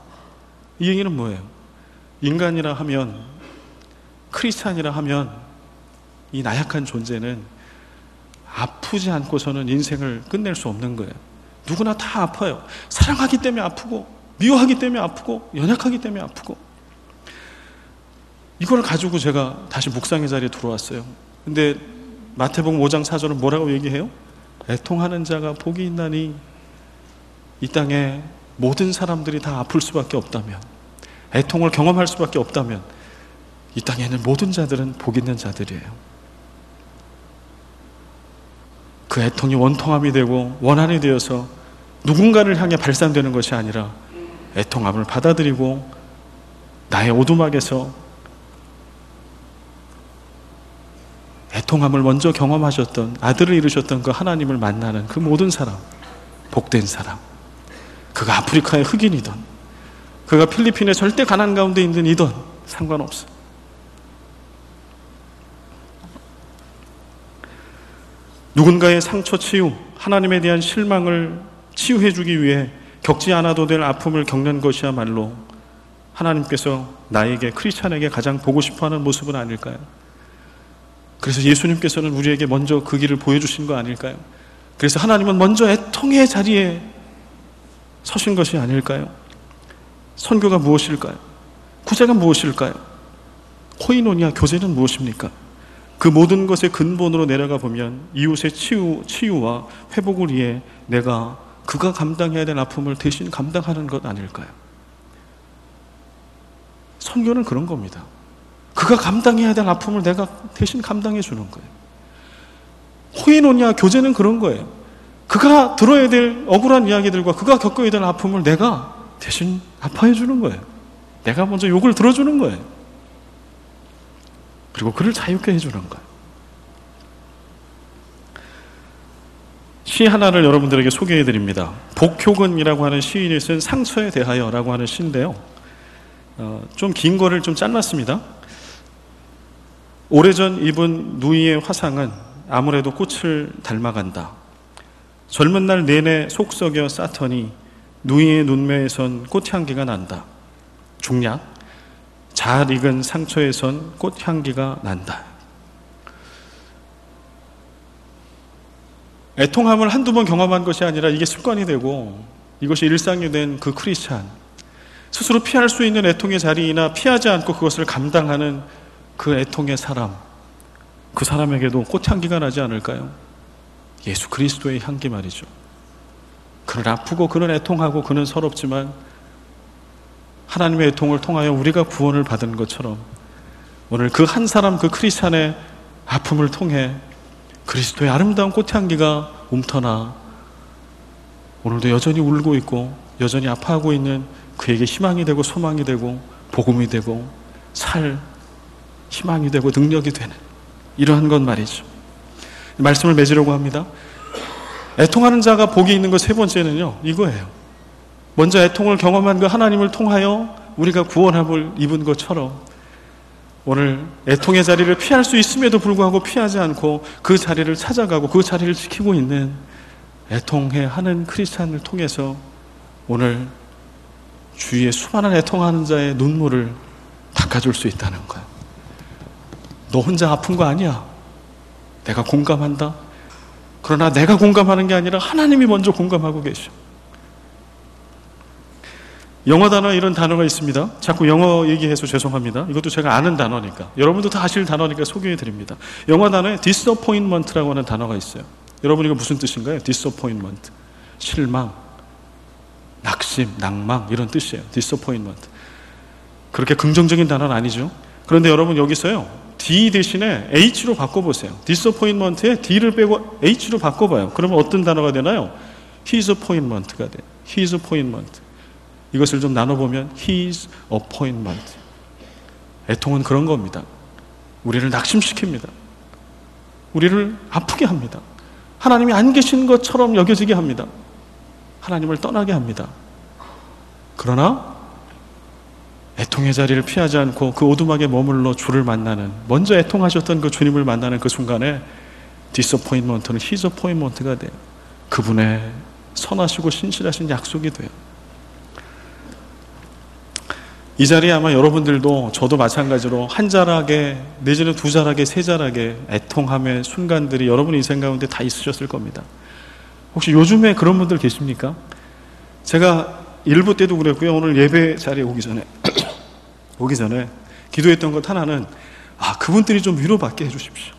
이 얘기는 뭐예요? 인간이라 하면, 크리스찬이라 하면 이 나약한 존재는 아프지 않고서는 인생을 끝낼 수 없는 거예요. 누구나 다 아파요. 사랑하기 때문에 아프고, 미워하기 때문에 아프고, 연약하기 때문에 아프고. 이걸 가지고 제가 다시 묵상의 자리에 들어왔어요. 근데 마태복음 5장 4절은 뭐라고 얘기해요? 애통하는 자가 복이 있나니 이 땅에 모든 사람들이 다 아플 수밖에 없다면, 애통을 경험할 수밖에 없다면 이 땅에 있는 모든 자들은 복 있는 자들이에요. 그 애통이 원통함이 되고 원한이 되어서 누군가를 향해 발산되는 것이 아니라 애통함을 받아들이고 나의 오두막에서 애통함을 먼저 경험하셨던, 아들을 이루셨던 그 하나님을 만나는 그 모든 사람, 복된 사람. 그가 아프리카의 흑인이든 그가 필리핀의 절대 가난 가운데 있는 이든 상관없어. 누군가의 상처 치유, 하나님에 대한 실망을 치유해주기 위해 겪지 않아도 될 아픔을 겪는 것이야말로 하나님께서 나에게, 크리스찬에게 가장 보고 싶어하는 모습은 아닐까요? 그래서 예수님께서는 우리에게 먼저 그 길을 보여주신 거 아닐까요? 그래서 하나님은 먼저 애통의 자리에 서신 것이 아닐까요? 선교가 무엇일까요? 구제가 무엇일까요? 코이노니아 교제는 무엇입니까? 그 모든 것의 근본으로 내려가 보면 이웃의 치유와 회복을 위해 그가 감당해야 될 아픔을 대신 감당하는 것 아닐까요? 선교는 그런 겁니다. 그가 감당해야 될 아픔을 내가 대신 감당해 주는 거예요. 코이노니아 교제는 그런 거예요. 그가 들어야 될 억울한 이야기들과 그가 겪어야 될 아픔을 내가 대신 아파해 주는 거예요. 내가 먼저 욕을 들어주는 거예요. 그리고 그를 자유케 해주는 거예요. 시 하나를 여러분들에게 소개해 드립니다. 복효근이라고 하는 시인이 쓴 상처에 대하여라고 하는 시인데요. 좀 긴 거를 좀 잘랐습니다. 오래전 입은 누이의 화상은 아무래도 꽃을 닮아간다. 젊은 날 내내 속썩여 쌓더니 누이의 눈매에선 꽃향기가 난다. 중략, 잘 익은 상처에선 꽃향기가 난다. 애통함을 한두 번 경험한 것이 아니라 이게 습관이 되고 이것이 일상이 된 그 크리스찬, 스스로 피할 수 있는 애통의 자리이나 피하지 않고 그것을 감당하는 그 애통의 사람, 그 사람에게도 꽃향기가 나지 않을까요? 예수 그리스도의 향기 말이죠. 그는 아프고 그는 애통하고 그는 서럽지만 하나님의 애통을 통하여 우리가 구원을 받은 것처럼 오늘 그 한 사람, 그 크리스찬의 아픔을 통해 그리스도의 아름다운 꽃향기가 움터나 오늘도 여전히 울고 있고 여전히 아파하고 있는 그에게 희망이 되고 소망이 되고 복음이 되고 살 희망이 되고 능력이 되는 이러한 것 말이죠. 말씀을 맺으려고 합니다. 애통하는 자가 복이 있는 것 세 번째는요, 이거예요. 먼저 애통을 경험한 그 하나님을 통하여 우리가 구원함을 입은 것처럼 오늘 애통의 자리를 피할 수 있음에도 불구하고 피하지 않고 그 자리를 찾아가고 그 자리를 지키고 있는 애통해 하는 크리스찬을 통해서 오늘 주위에 수많은 애통하는 자의 눈물을 닦아줄 수 있다는 거예요. 너 혼자 아픈 거 아니야. 내가 공감한다. 그러나 내가 공감하는 게 아니라 하나님이 먼저 공감하고 계셔. 영어 단어 이런 단어가 있습니다. 자꾸 영어 얘기해서 죄송합니다. 이것도 제가 아는 단어니까 여러분도 다 아실 단어니까 소개해 드립니다. 영어 단어에 disappointment라고 하는 단어가 있어요. 여러분 이거 무슨 뜻인가요? disappointment, 실망, 낙심, 낭망 이런 뜻이에요. disappointment. 그렇게 긍정적인 단어는 아니죠. 그런데 여러분 여기서요, D 대신에 H로 바꿔보세요. disappointment에 D를 빼고 H로 바꿔봐요. 그러면 어떤 단어가 되나요? his appointment가 돼요. his appointment. 이것을 좀 나눠보면 his appointment. 애통은 그런 겁니다. 우리를 낙심시킵니다. 우리를 아프게 합니다. 하나님이 안 계신 것처럼 여겨지게 합니다. 하나님을 떠나게 합니다. 그러나 애통의 자리를 피하지 않고 그 오두막에 머물러 주를 만나는, 먼저 애통하셨던 그 주님을 만나는 그 순간에 disappointment는 his appointment가 돼요. 그분의 선하시고 신실하신 약속이 돼요. 이 자리에 아마 여러분들도 저도 마찬가지로 한 자락에 내지는 두 자락에 세 자락에 애통함의 순간들이 여러분 인생 가운데 다 있으셨을 겁니다. 혹시 요즘에 그런 분들 계십니까? 제가 일부 때도 그랬고요. 오늘 예배 자리에 오기 전에 기도했던 것 하나는 그분들이 좀 위로받게 해주십시오.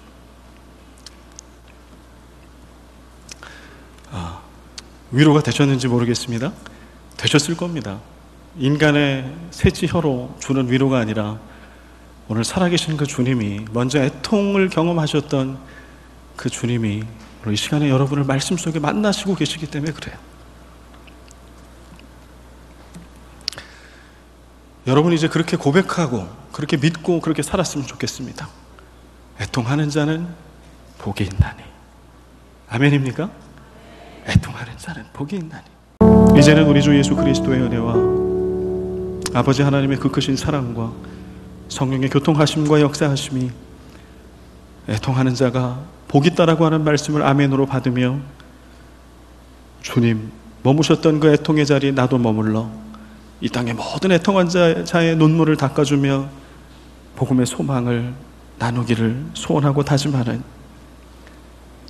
위로가 되셨는지 모르겠습니다. 되셨을 겁니다. 인간의 새치 혀로 주는 위로가 아니라 오늘 살아계신 그 주님이, 먼저 애통을 경험하셨던 그 주님이 이 시간에 여러분을 말씀 속에 만나시고 계시기 때문에 그래요. 여러분이 이제 그렇게 고백하고 그렇게 믿고 그렇게 살았으면 좋겠습니다. 애통하는 자는 복이 있나니. 아멘입니까? 애통하는 자는 복이 있나니. 이제는 우리 주 예수 그리스도의 은혜와 아버지 하나님의 그 크신 사랑과 성령의 교통하심과 역사하심이 애통하는 자가 복이 있다라고 하는 말씀을 아멘으로 받으며, 주님 머무셨던 그 애통의 자리에 나도 머물러 이 땅의 모든 애통한 자의 눈물을 닦아주며 복음의 소망을 나누기를 소원하고 다짐하는,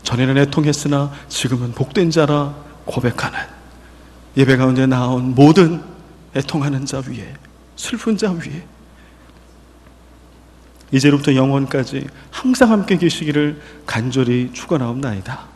전에는 애통했으나 지금은 복된 자라 고백하는 예배 가운데 나온 모든 애통하는 자 위에, 슬픈 자 위에 이제로부터 영원까지 항상 함께 계시기를 간절히 축원하옵나이다.